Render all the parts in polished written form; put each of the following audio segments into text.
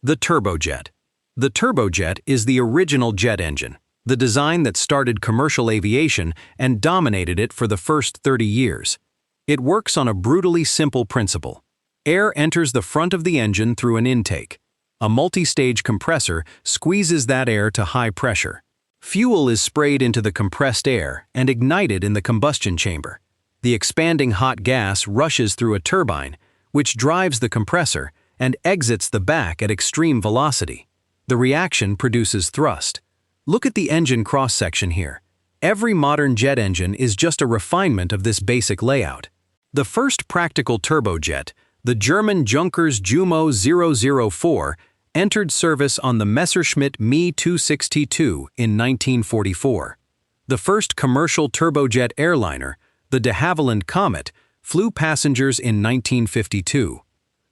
The turbojet. The turbojet is the original jet engine, the design that started commercial aviation and dominated it for the first 30 years. It works on a brutally simple principle. Air enters the front of the engine through an intake. A multi-stage compressor squeezes that air to high pressure. Fuel is sprayed into the compressed air and ignited in the combustion chamber. The expanding hot gas rushes through a turbine, which drives the compressor and exits the back at extreme velocity. The reaction produces thrust. Look at the engine cross-section here. Every modern jet engine is just a refinement of this basic layout. The first practical turbojet, the German Junkers Jumo 004, entered service on the Messerschmitt Me 262 in 1944. The first commercial turbojet airliner, the de Havilland Comet, flew passengers in 1952.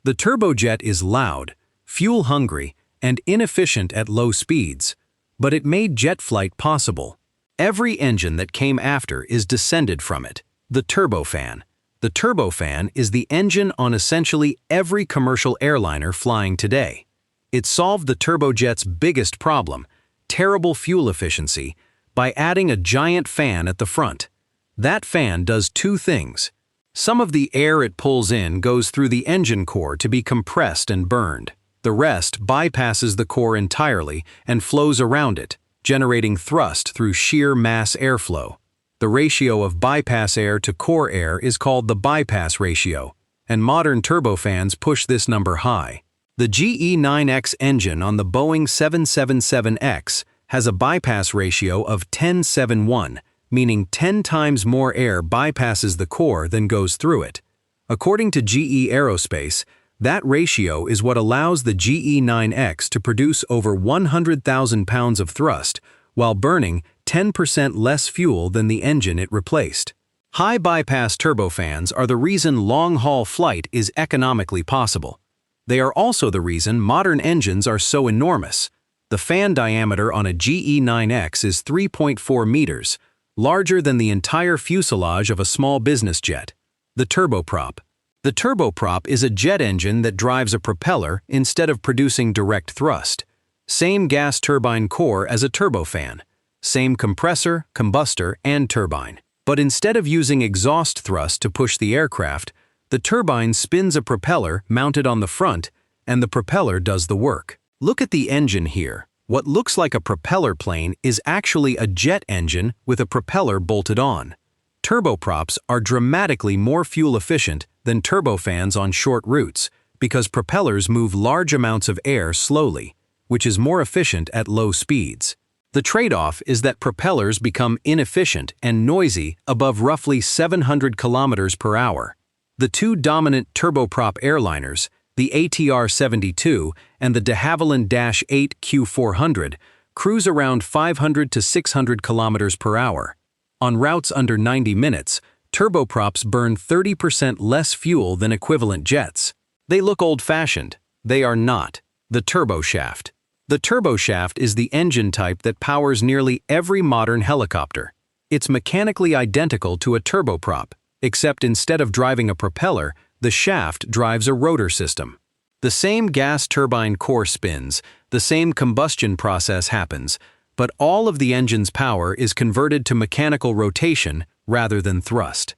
The turbojet is loud, fuel-hungry, and inefficient at low speeds, but it made jet flight possible. Every engine that came after is descended from it. The turbofan. The turbofan is the engine on essentially every commercial airliner flying today. It solved the turbojet's biggest problem, terrible fuel efficiency, by adding a giant fan at the front. That fan does two things. Some of the air it pulls in goes through the engine core to be compressed and burned. The rest bypasses the core entirely and flows around it, generating thrust through sheer mass airflow. The ratio of bypass air to core air is called the bypass ratio, and modern turbofans push this number high. The GE9X engine on the Boeing 777X has a bypass ratio of 10:1, meaning 10 times more air bypasses the core than goes through it. According to GE Aerospace, that ratio is what allows the GE9X to produce over 100,000 pounds of thrust while burning 10% less fuel than the engine it replaced. High bypass turbofans are the reason long-haul flight is economically possible. They are also the reason modern engines are so enormous. The fan diameter on a GE9X is 3.4 meters, larger than the entire fuselage of a small business jet. The turboprop. The turboprop is a jet engine that drives a propeller instead of producing direct thrust. Same gas turbine core as a turbofan. Same compressor, combustor, and turbine. But instead of using exhaust thrust to push the aircraft, the turbine spins a propeller mounted on the front, and the propeller does the work. Look at the engine here. What looks like a propeller plane is actually a jet engine with a propeller bolted on. Turboprops are dramatically more fuel efficient than turbofans on short routes because propellers move large amounts of air slowly, which is more efficient at low speeds. The trade-off is that propellers become inefficient and noisy above roughly 700 kilometers per hour. The two dominant turboprop airliners, the ATR-72 and the de Havilland-8 Q400, cruise around 500 to 600 kilometers per hour. On routes under 90 minutes, turboprops burn 30% less fuel than equivalent jets. They look old-fashioned. They are not. The turboshaft. The turboshaft is the engine type that powers nearly every modern helicopter. It's mechanically identical to a turboprop, except instead of driving a propeller, the shaft drives a rotor system. The same gas turbine core spins, the same combustion process happens, but all of the engine's power is converted to mechanical rotation rather than thrust.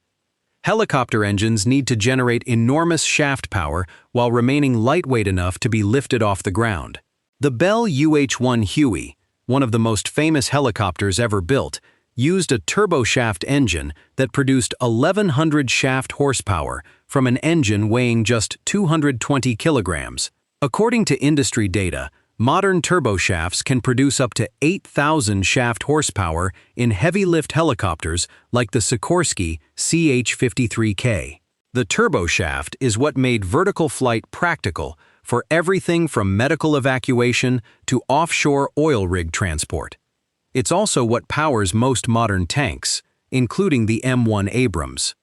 Helicopter engines need to generate enormous shaft power while remaining lightweight enough to be lifted off the ground. The Bell UH-1 Huey, one of the most famous helicopters ever built, used a turboshaft engine that produced 1,100 shaft horsepower from an engine weighing just 220 kilograms. According to industry data, modern turboshafts can produce up to 8,000 shaft horsepower in heavy-lift helicopters like the Sikorsky CH-53K. The turboshaft is what made vertical flight practical for everything from medical evacuation to offshore oil rig transport. It's also what powers most modern tanks, including the M1 Abrams.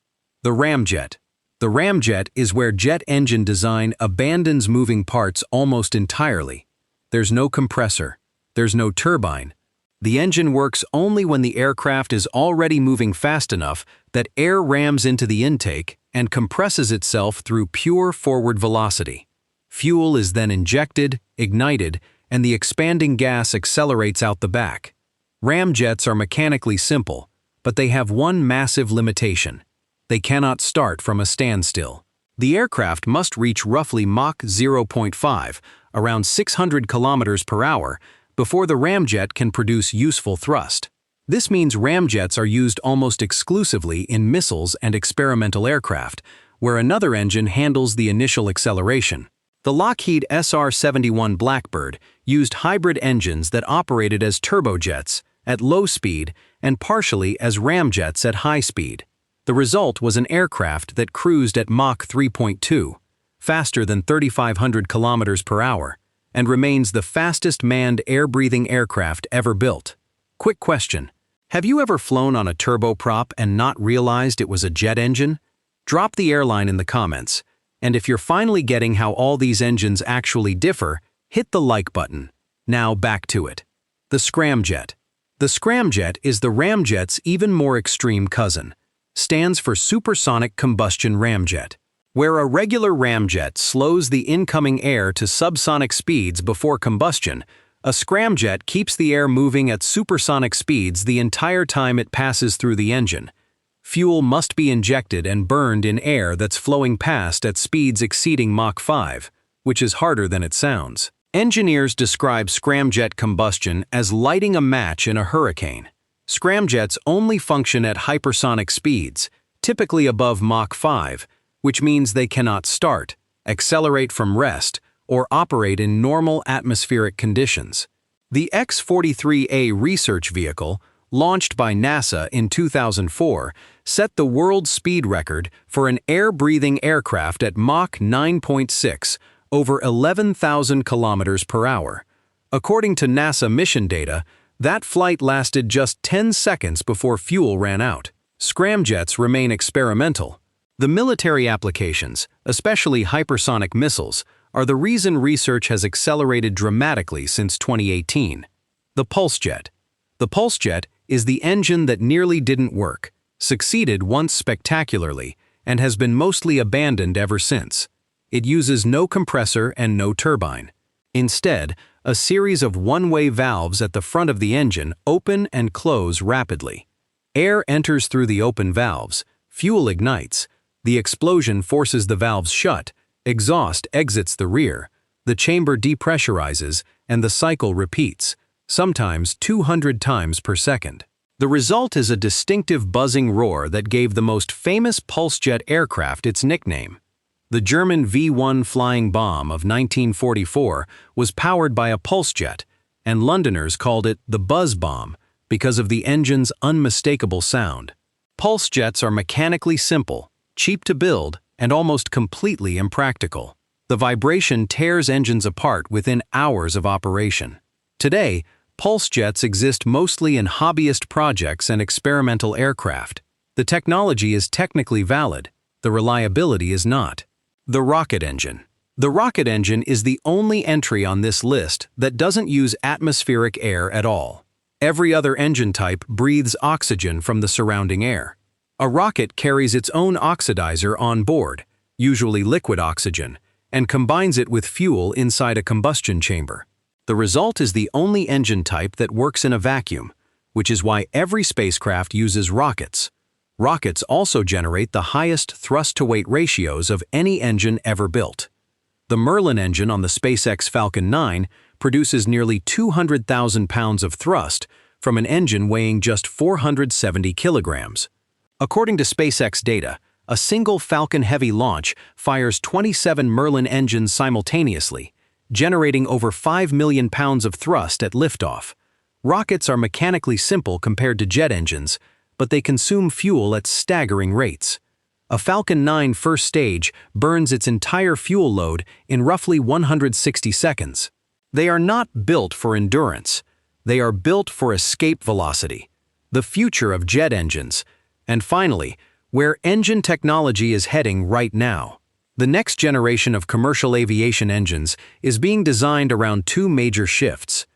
The ramjet. The ramjet is where jet engine design abandons moving parts almost entirely. There's no compressor. There's no turbine. The engine works only when the aircraft is already moving fast enough that air rams into the intake and compresses itself through pure forward velocity. Fuel is then injected, ignited, and the expanding gas accelerates out the back. Ramjets are mechanically simple, but they have one massive limitation. They cannot start from a standstill. The aircraft must reach roughly Mach 0.5, around 600 kilometers per hour, before the ramjet can produce useful thrust. This means ramjets are used almost exclusively in missiles and experimental aircraft, where another engine handles the initial acceleration. The Lockheed SR-71 Blackbird used hybrid engines that operated as turbojets at low speed and partially as ramjets at high speed. The result was an aircraft that cruised at Mach 3.2, faster than 3,500 kilometers per hour, and remains the fastest manned air-breathing aircraft ever built. Quick question: have you ever flown on a turboprop and not realized it was a jet engine? Drop the airline in the comments, and if you're finally getting how all these engines actually differ, hit the like button. Now back to it. The scramjet. The scramjet is the ramjet's even more extreme cousin. Stands for supersonic combustion ramjet. Where a regular ramjet slows the incoming air to subsonic speeds before combustion, a scramjet keeps the air moving at supersonic speeds the entire time it passes through the engine. Fuel must be injected and burned in air that's flowing past at speeds exceeding Mach 5, which is harder than it sounds. Engineers describe scramjet combustion as lighting a match in a hurricane. Scramjets only function at hypersonic speeds, typically above Mach 5, which means they cannot start, accelerate from rest, or operate in normal atmospheric conditions. The X-43A research vehicle, launched by NASA in 2004, set the world speed record for an air-breathing aircraft at Mach 9.6, over 11,000 kilometers per hour. According to NASA mission data, that flight lasted just 10 seconds before fuel ran out. Scramjets remain experimental. The military applications, especially hypersonic missiles, are the reason research has accelerated dramatically since 2018. The pulsejet. The pulsejet is the engine that nearly didn't work, succeeded once spectacularly, and has been mostly abandoned ever since. It uses no compressor and no turbine. Instead, a series of one-way valves at the front of the engine open and close rapidly. Air enters through the open valves, fuel ignites, the explosion forces the valves shut, exhaust exits the rear, the chamber depressurizes, and the cycle repeats, sometimes 200 times per second. The result is a distinctive buzzing roar that gave the most famous pulsejet aircraft its nickname. The German V-1 flying bomb of 1944 was powered by a pulsejet, and Londoners called it the buzz bomb because of the engine's unmistakable sound. Pulsejets are mechanically simple, cheap to build, and almost completely impractical. The vibration tears engines apart within hours of operation. Today, pulsejets exist mostly in hobbyist projects and experimental aircraft. The technology is technically valid, the reliability is not. The rocket engine. The rocket engine is the only entry on this list that doesn't use atmospheric air at all. Every other engine type breathes oxygen from the surrounding air. A rocket carries its own oxidizer on board, usually liquid oxygen, and combines it with fuel inside a combustion chamber. The result is the only engine type that works in a vacuum, which is why every spacecraft uses rockets. Rockets also generate the highest thrust-to-weight ratios of any engine ever built. The Merlin engine on the SpaceX Falcon 9 produces nearly 200,000 pounds of thrust from an engine weighing just 470 kilograms. According to SpaceX data, a single Falcon Heavy launch fires 27 Merlin engines simultaneously, generating over 5 million pounds of thrust at liftoff. Rockets are mechanically simple compared to jet engines, but they consume fuel at staggering rates. A Falcon 9 first stage burns its entire fuel load in roughly 160 seconds. They are not built for endurance. They are built for escape velocity, the future of jet engines, and finally, where engine technology is heading right now. The next generation of commercial aviation engines is being designed around two major shifts.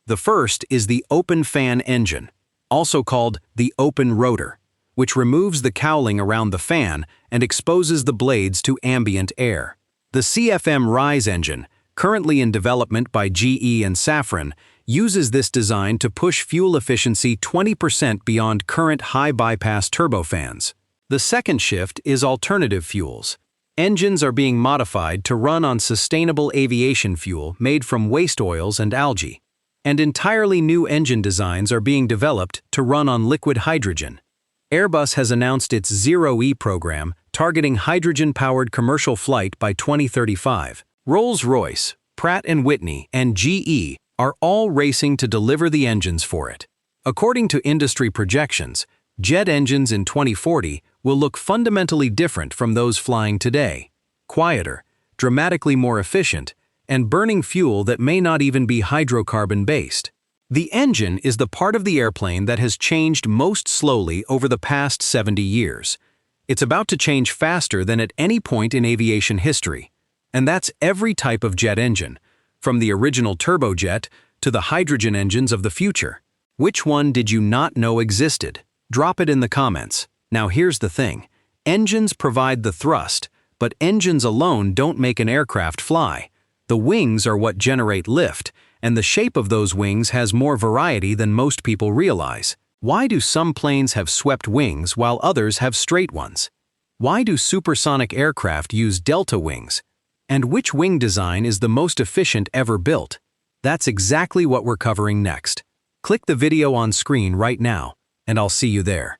The first is the open fan engine, also called the open rotor, which removes the cowling around the fan and exposes the blades to ambient air. The CFM Rise engine, currently in development by GE and Safran, uses this design to push fuel efficiency 20% beyond current high-bypass turbofans. The second shift is alternative fuels. Engines are being modified to run on sustainable aviation fuel made from waste oils and algae. And entirely new engine designs are being developed to run on liquid hydrogen. Airbus has announced its ZEROe program targeting hydrogen-powered commercial flight by 2035. Rolls-Royce, Pratt & Whitney, and GE are all racing to deliver the engines for it. According to industry projections, jet engines in 2040 will look fundamentally different from those flying today. Quieter, dramatically more efficient, and burning fuel that may not even be hydrocarbon-based. The engine is the part of the airplane that has changed most slowly over the past 70 years. It's about to change faster than at any point in aviation history. And that's every type of jet engine, from the original turbojet to the hydrogen engines of the future. Which one did you not know existed? Drop it in the comments. Now here's the thing. Engines provide the thrust, but engines alone don't make an aircraft fly. The wings are what generate lift, and the shape of those wings has more variety than most people realize. Why do some planes have swept wings while others have straight ones? Why do supersonic aircraft use delta wings? And which wing design is the most efficient ever built? That's exactly what we're covering next. Click the video on screen right now, and I'll see you there.